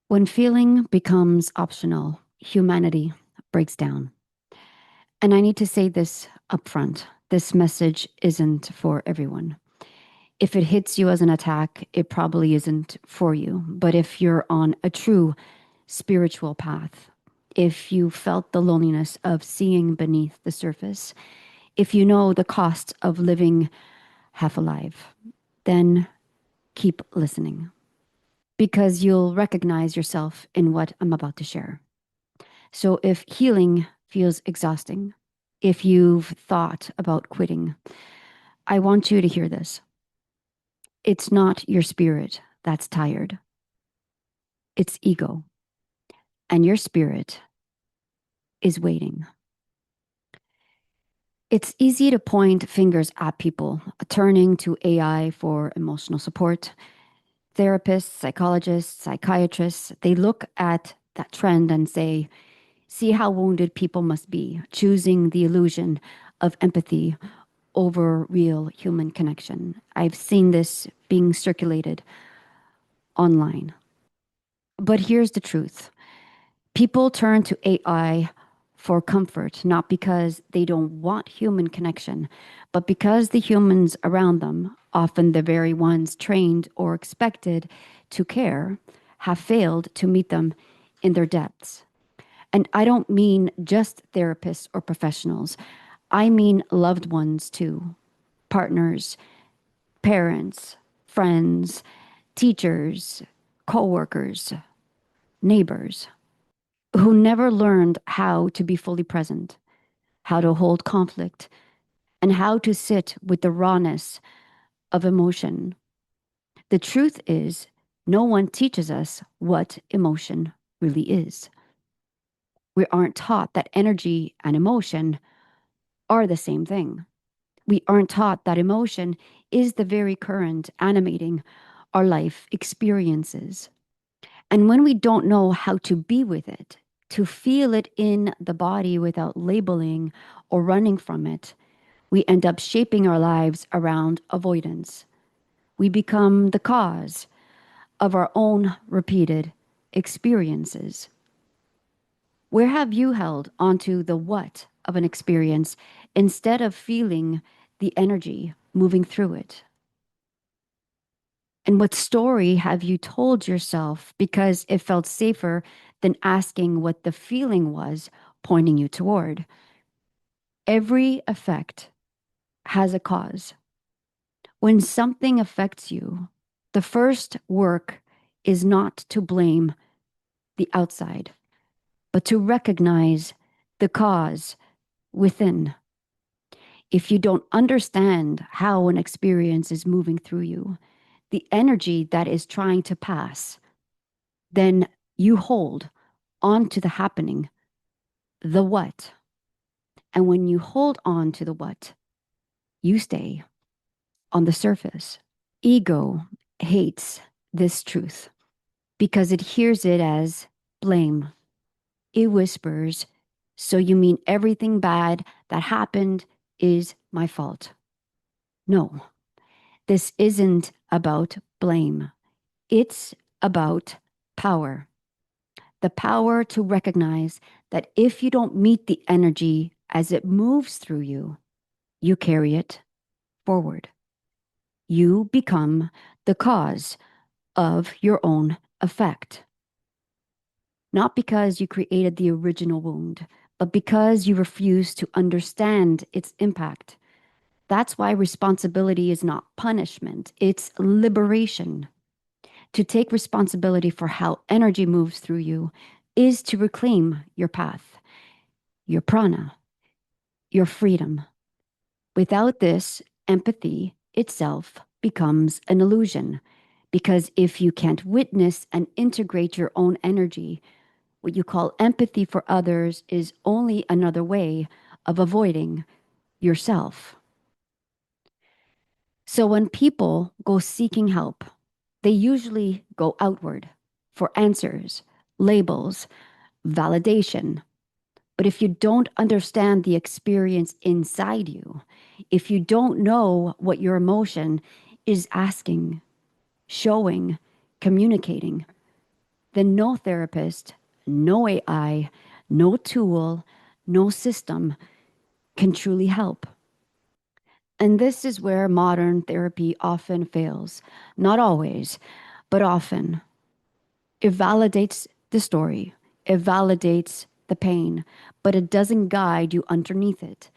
When feeling becomes optional, humanity breaks down. And I need to say this up front. This message isn't for everyone. If it hits you as an attack, it probably isn't for you. But if you're on a true spiritual path, if you felt the loneliness of seeing beneath the surface, if you know the cost of living half alive, then keep listening because you'll recognize yourself in what I'm about to share. So if healing feels exhausting, if you've thought about quitting, I want you to hear this. It's not your spirit that's tired, it's ego, and your spirit is waiting. It's easy to point fingers at people, turning to AI for emotional support. Therapists, psychologists, psychiatrists, they look at that trend and say, see how wounded people must be, choosing the illusion of empathy over real human connection. I've seen this being circulated online. But here's the truth. People turn to AI for comfort, not because they don't want human connection, but because the humans around them, often the very ones trained or expected to care, have failed to meet them in their depths. And I don't mean just therapists or professionals. I mean loved ones too, partners, parents, friends, teachers, coworkers, neighbors who never learned how to be fully present, how to hold conflict, and how to sit with the rawness of emotion. The truth is, no one teaches us what emotion really is. We aren't taught that energy and emotion are the same thing. We aren't taught that emotion is the very current animating our life experiences. And when we don't know how to be with it, to feel it in the body without labeling or running from it, we end up shaping our lives around avoidance. We become the cause of our own repeated experiences. Where have you held onto the what of an experience instead of feeling the energy moving through it? And what story have you told yourself because it felt safer than asking what the feeling was pointing you toward? Every effect has a cause. When something affects you, the first work is not to blame the outside, but to recognize the cause within. If you don't understand how an experience is moving through you, the energy that is trying to pass, then you hold on to the happening, the what. And when you hold on to the what, you stay on the surface. Ego hates this truth because it hears it as blame. It whispers, so you mean everything bad that happened is my fault. No, this isn't about blame. It's about power. The power to recognize that if you don't meet the energy as it moves through you, you carry it forward. You become the cause of your own effect. Not because you created the original wound, but because you refuse to understand its impact. That's why responsibility is not punishment, it's liberation. To take responsibility for how energy moves through you is to reclaim your path, your prana, your freedom. Without this, empathy itself becomes an illusion. Because if you can't witness and integrate your own energy, what you call empathy for others is only another way of avoiding yourself. So when people go seeking help, they usually go outward for answers, labels, validation. But if you don't understand the experience inside you, if you don't know what your emotion is asking, showing, communicating, then no therapist, no AI, no tool, no system can truly help. And this is where modern therapy often fails. Not always, but often. It validates the story, it validates the pain, but it doesn't guide you underneath it.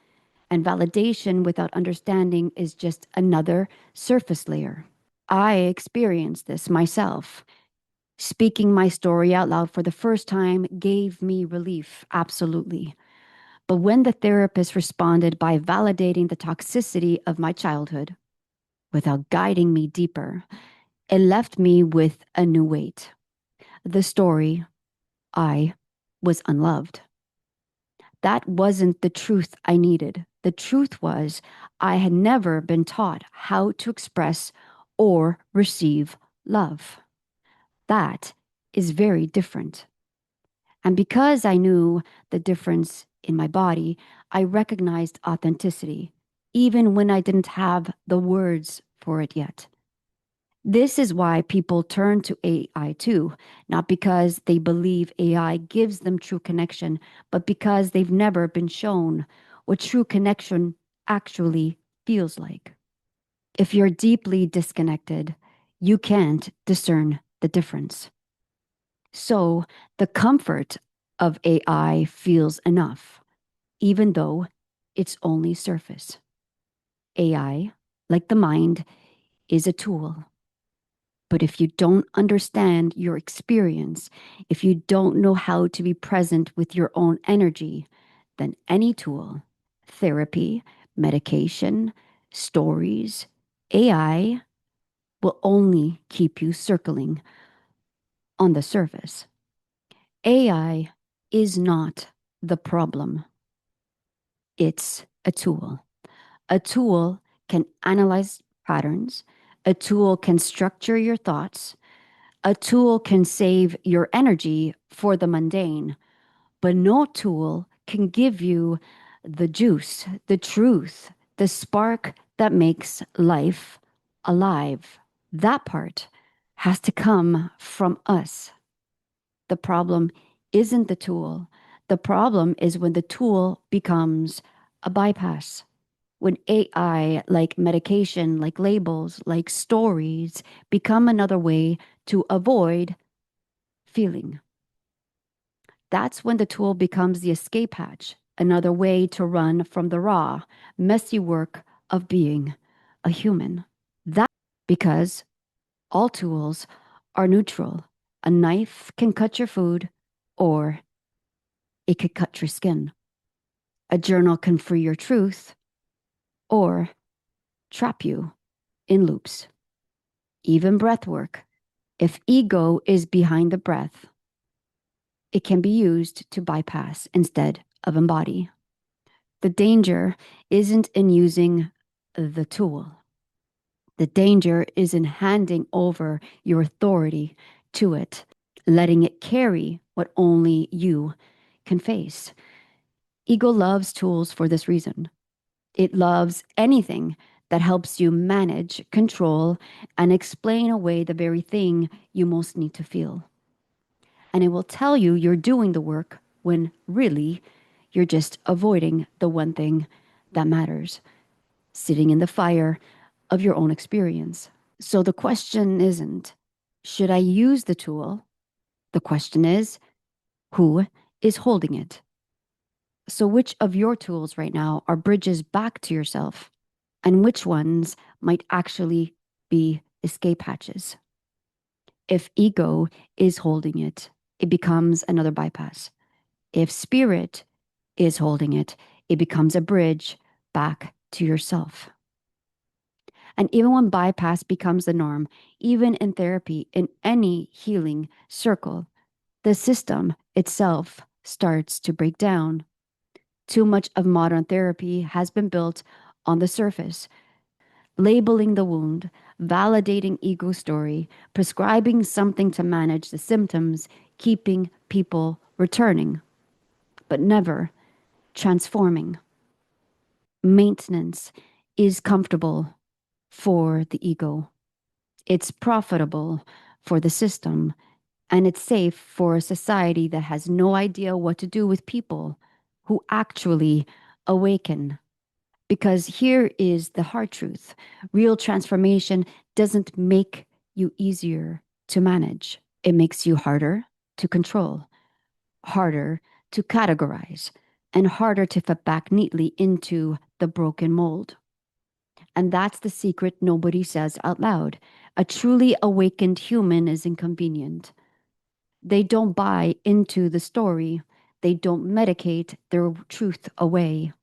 And validation without understanding is just another surface layer. I experienced this myself. Speaking my story out loud for the first time gave me relief, absolutely. But when the therapist responded by validating the toxicity of my childhood without guiding me deeper, it left me with a new weight. The story, I was unloved. That wasn't the truth I needed. The truth was I had never been taught how to express or receive love. That is very different. And because I knew the difference in my body, I recognized authenticity, even when I didn't have the words for it yet. This is why people turn to AI too, not because they believe AI gives them true connection, but because they've never been shown what true connection actually feels like. If you're deeply disconnected, you can't discern the difference. So the comfort of AI feels enough, even though it's only surface. AI, like the mind, is a tool. But if you don't understand your experience, if you don't know how to be present with your own energy, then any tool, therapy, medication, stories, AI, will only keep you circling on the surface. AI is not the problem, it's a tool. A tool can analyze patterns, a tool can structure your thoughts, a tool can save your energy for the mundane, but no tool can give you the juice, the truth, the spark that makes life alive. That part has to come from us. The problem isn't the tool. The problem is when the tool becomes a bypass. When AI, like medication, like labels, like stories, become another way to avoid feeling. That's when the tool becomes the escape hatch, another way to run from the raw, messy work of being a human. That because all tools are neutral. A knife can cut your food, or it could cut your skin. A journal can free your truth, or trap you in loops. Even breath work. If ego is behind the breath, it can be used to bypass instead of embody. The danger isn't in using the tool. The danger is in handing over your authority to it, letting it carry what only you can face. Ego loves tools for this reason. It loves anything that helps you manage, control, and explain away the very thing you most need to feel. And it will tell you you're doing the work when really you're just avoiding the one thing that matters, sitting in the fire of your own experience. So the question isn't, should I use the tool? The question is, who is holding it? So which of your tools right now are bridges back to yourself? And which ones might actually be escape hatches? If ego is holding it, it becomes another bypass. If spirit is holding it, it becomes a bridge back to yourself. And even when bypass becomes the norm, even in therapy, in any healing circle, the system itself starts to break down. Too much of modern therapy has been built on the surface, labeling the wound, validating ego story, prescribing something to manage the symptoms, keeping people returning, but never transforming. Maintenance is comfortable for the ego. It's profitable for the system, And it's safe for a society that has no idea what to do with people who actually awaken. Because here is the hard truth: real transformation doesn't make you easier to manage, it makes you harder to control, harder to categorize, and harder to fit back neatly into the broken mold. And that's the secret nobody says out loud. A truly awakened human is inconvenient. They don't buy into the story. They don't medicate their truth away.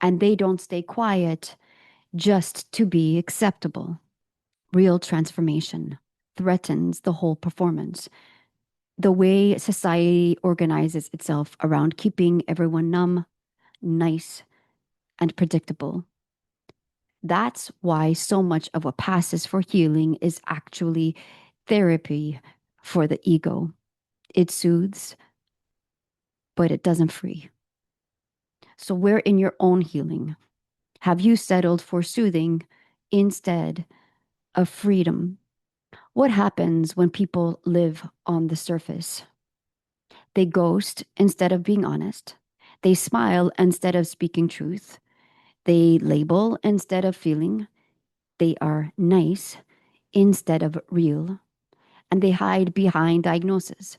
And they don't stay quiet just to be acceptable. Real transformation threatens the whole performance. The way society organizes itself around keeping everyone numb, nice, and predictable. That's why so much of what passes for healing is actually therapy for the ego. It soothes, but it doesn't free. So, where in your own healing have you settled for soothing instead of freedom? What happens when people live on the surface? They ghost instead of being honest. They smile instead of speaking truth. They label instead of feeling. They are nice instead of real. And they hide behind diagnosis: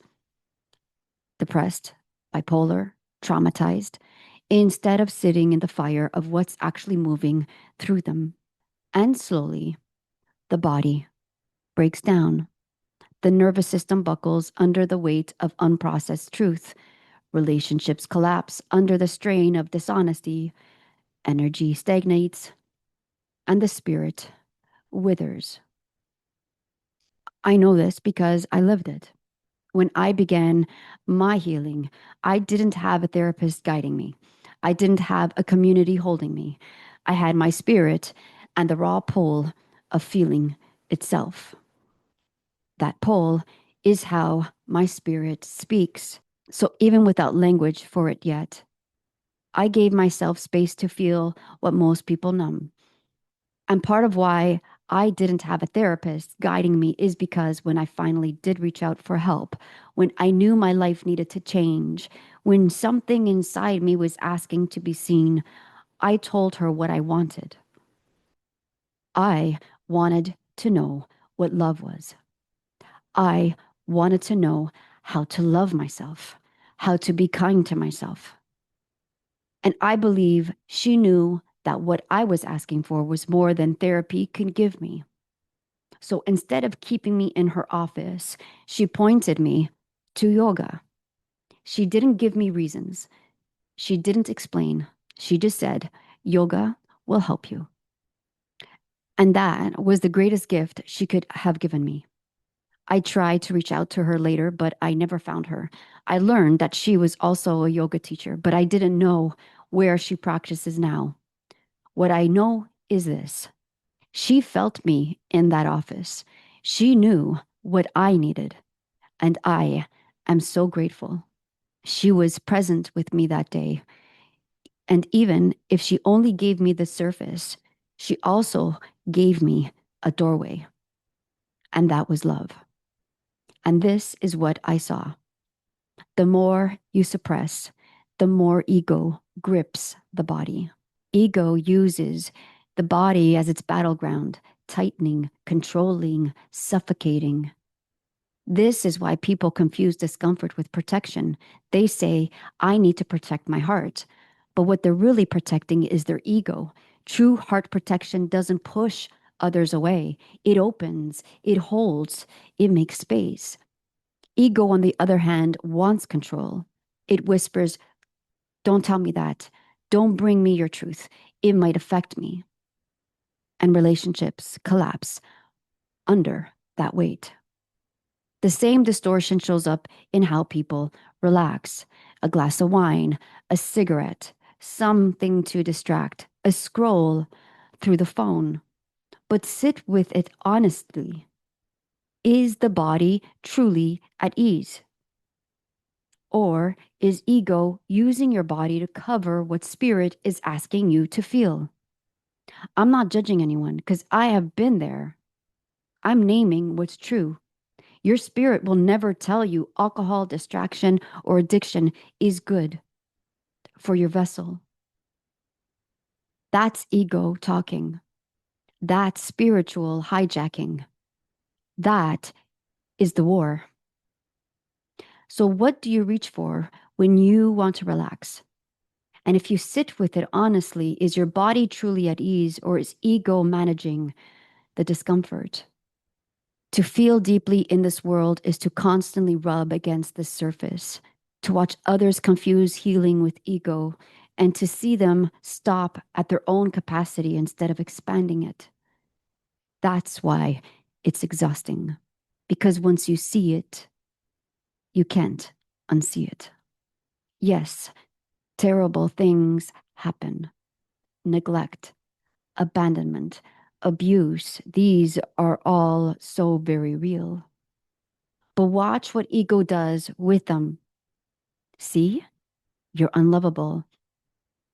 depressed, bipolar, traumatized, instead of sitting in the fire of what's actually moving through them. And slowly, the body breaks down. The nervous system buckles under the weight of unprocessed truth. Relationships collapse under the strain of dishonesty. Energy stagnates, and the spirit withers. I know this because I lived it. When I began my healing, I didn't have a therapist guiding me. I didn't have a community holding me. I had my spirit and the raw pull of feeling itself. That pull is how my spirit speaks. So even without language for it yet, I gave myself space to feel what most people numb. And part of why I didn't have a therapist guiding me is because when I finally did reach out for help, when I knew my life needed to change, when something inside me was asking to be seen, I told her what I wanted. I wanted to know what love was. I wanted to know how to love myself, how to be kind to myself. And I believe she knew that what I was asking for was more than therapy could give me. So instead of keeping me in her office, she pointed me to yoga. She didn't give me reasons. She didn't explain. She just said, yoga will help you. And that was the greatest gift she could have given me. I tried to reach out to her later, but I never found her. I learned that she was also a yoga teacher, but I didn't know where she practices now. What I know is this: she felt me in that office. She knew what I needed. And I am so grateful. She was present with me that day. And even if she only gave me the surface, she also gave me a doorway. And that was love. And this is what I saw: the more you suppress, the more ego grips the body. Ego uses the body as its battleground, tightening, controlling, suffocating. This is why people confuse discomfort with protection. They say, I need to protect my heart. But what they're really protecting is their ego. True heart protection doesn't push others away, it opens, it holds, it makes space. Ego, on the other hand, wants control. It whispers, don't tell me that. Don't bring me your truth. It might affect me. And relationships collapse under that weight. The same distortion shows up in how people relax: a glass of wine, a cigarette, something to distract, a scroll through the phone. But sit with it honestly. Is the body truly at ease? Or is ego using your body to cover what spirit is asking you to feel? I'm not judging anyone because I have been there. I'm naming what's true. Your spirit will never tell you alcohol, distraction, or addiction is good for your vessel. That's ego talking. That's spiritual hijacking. That is the war. So, what do you reach for when you want to relax? And if you sit with it honestly, is your body truly at ease or is ego managing the discomfort? To feel deeply in this world is to constantly rub against the surface, to watch others confuse healing with ego, and to see them stop at their own capacity instead of expanding it. That's why it's exhausting. Because once you see it, you can't unsee it. Yes, terrible things happen. Neglect, abandonment, abuse, these are all so very real. But watch what ego does with them. See, you're unlovable.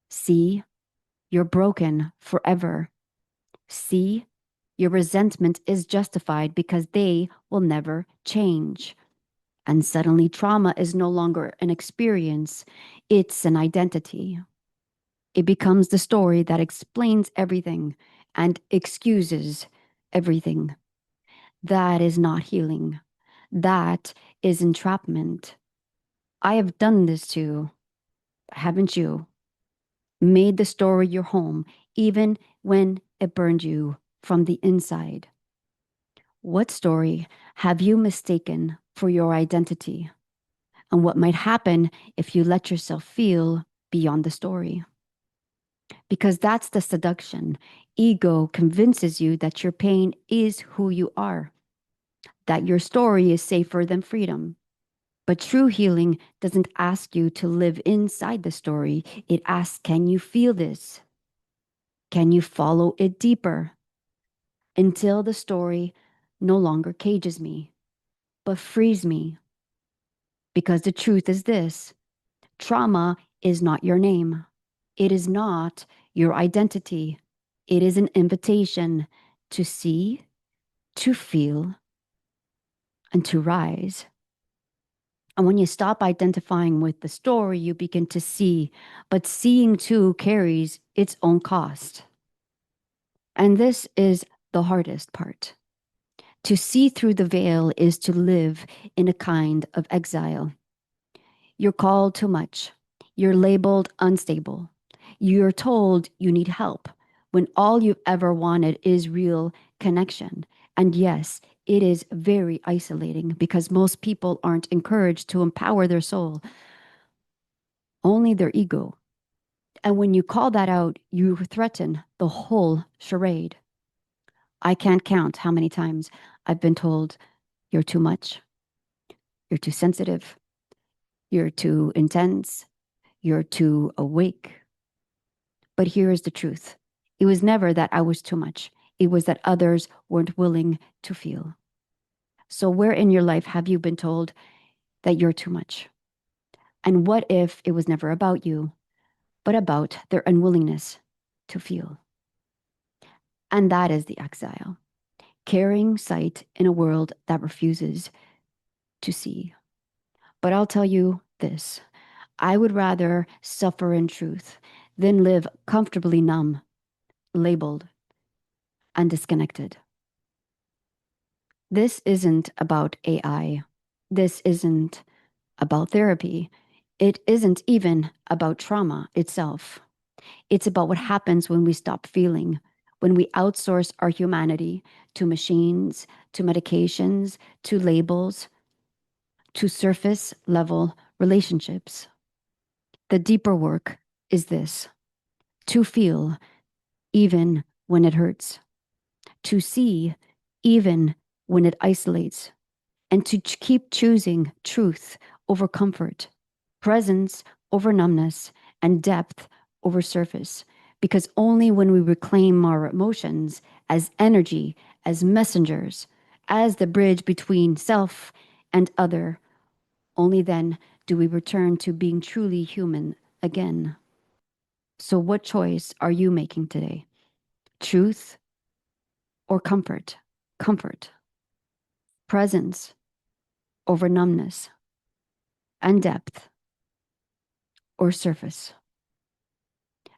See, you're broken forever. See, your resentment is justified because they will never change. And suddenly, trauma is no longer an experience, it's an identity. It becomes the story that explains everything and excuses everything. That is not healing. That is entrapment. I have done this too, haven't you? Made the story your home, even when it burned you from the inside. What story have you mistaken for your identity? And what might happen if you let yourself feel beyond the story? Because that's the seduction. Ego convinces you that your pain is who you are, that your story is safer than freedom. But true healing doesn't ask you to live inside the story. It asks, can you feel this? Can you follow it deeper? Until the story no longer cages me, but frees me. Because the truth is this: trauma is not your name. It is not your identity. It is an invitation to see, to feel, and to rise. And when you stop identifying with the story, you begin to see. But seeing too carries its own cost. And this is the hardest part. To see through the veil is to live in a kind of exile. You're called too much. You're labeled unstable. You're told you need help when all you've ever wanted is real connection. And yes, it is very isolating because most people aren't encouraged to empower their soul, only their ego. And when you call that out, you threaten the whole charade. I can't count how many times I've been told, you're too much, you're too sensitive, you're too intense, you're too awake. But here is the truth. It was never that I was too much. It was that others weren't willing to feel. So where in your life have you been told that you're too much? And what if it was never about you, but about their unwillingness to feel? And that is the exile, carrying sight in a world that refuses to see. But I'll tell you this: I would rather suffer in truth than live comfortably numb, labeled, and disconnected. This isn't about AI. This isn't about therapy. It isn't even about trauma itself. It's about what happens when we stop feeling, when we outsource our humanity to machines, to medications, to labels, to surface level relationships. The deeper work is this: to feel even when it hurts, to see even when it isolates, and to keep choosing truth over comfort, presence over numbness, and depth over surface. Because only when we reclaim our emotions as energy, as messengers, as the bridge between self and other, only then do we return to being truly human again. So, what choice are you making today? Truth or comfort? Comfort. Presence over numbness and depth or surface.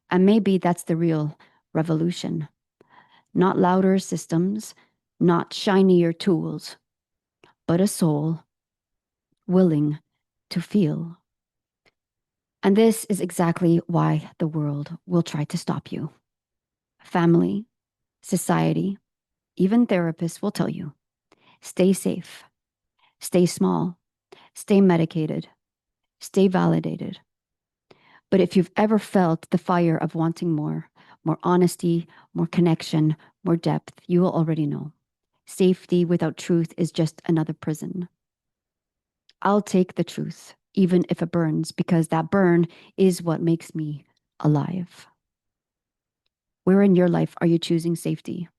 And maybe that's the real revolution. Not louder systems, not shinier tools, but a soul willing to feel. And this is exactly why the world will try to stop you. Family, society, even therapists will tell you stay safe, stay small, stay medicated, stay validated. But if you've ever felt the fire of wanting more, more honesty, more connection, more depth, you will already know. Safety without truth is just another prison. I'll take the truth, even if it burns, because that burn is what makes me alive. Where in your life are you choosing safety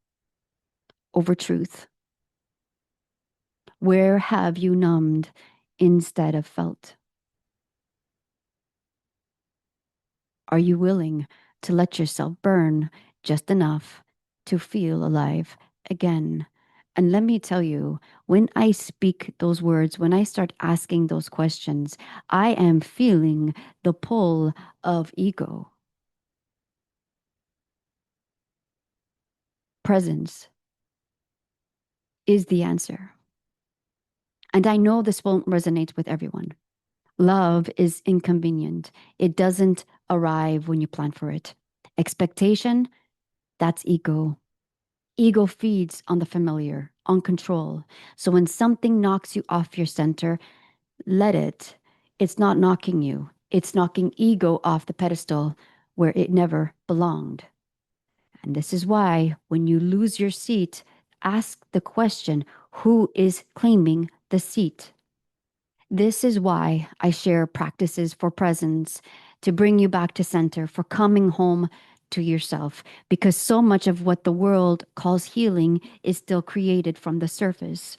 over truth? Where have you numbed instead of felt? Are you willing to let yourself burn just enough to feel alive again? And let me tell you, when I speak those words, when I start asking those questions, I am feeling the pull of ego. Presence is the answer. And I know this won't resonate with everyone. Love is inconvenient. It doesn't arrive when you plan for it. Expectation, that's ego. Ego feeds on the familiar, on control. So when something knocks you off your center, let it. It's not knocking you, it's knocking ego off the pedestal where it never belonged. And this is why when you lose your seat, ask the question, who is claiming the seat? This is why I share practices for presence to bring you back to center, for coming home to yourself, because so much of what the world calls healing is still created from the surface,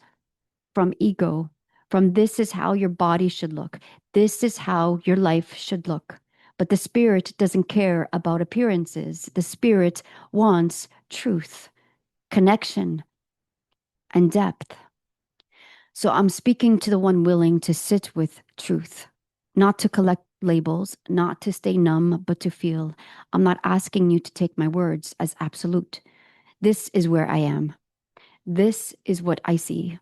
from ego, from this is how your body should look, this is how your life should look. But the spirit doesn't care about appearances. The spirit wants truth, connection, and depth. So I'm speaking to the one willing to sit with truth, not to collect labels, not to stay numb, but to feel. I'm not asking you to take my words as absolute. This is where I am. This is what I see,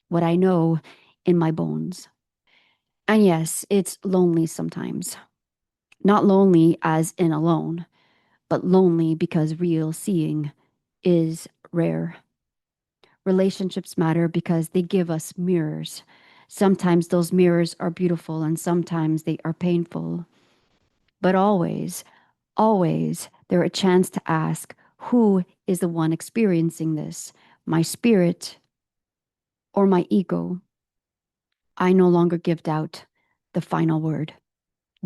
what I know in my bones. And yes, it's lonely sometimes. Not lonely as in alone, but lonely because real seeing is rare. Relationships matter because they give us mirrors. Sometimes those mirrors are beautiful and sometimes they are painful. But always, always, they're a chance to ask, who is the one experiencing this? My spirit or my ego? I no longer give doubt the final word.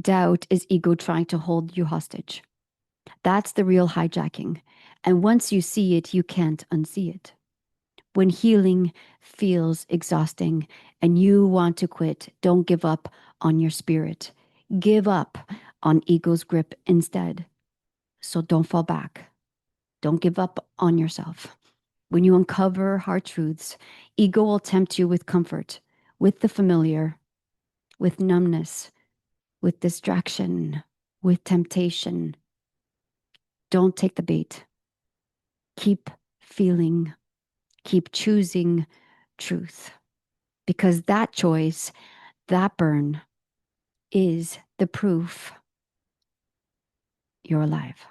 Doubt is ego trying to hold you hostage. That's the real hijacking. And once you see it, you can't unsee it. When healing feels exhausting and you want to quit, don't give up on your spirit. Give up on ego's grip instead. So don't fall back. Don't give up on yourself. When you uncover hard truths, ego will tempt you with comfort, with the familiar, with numbness, with distraction, with temptation. Don't take the bait. Keep feeling, keep choosing truth. Because that choice, that burn, is the proof you're alive.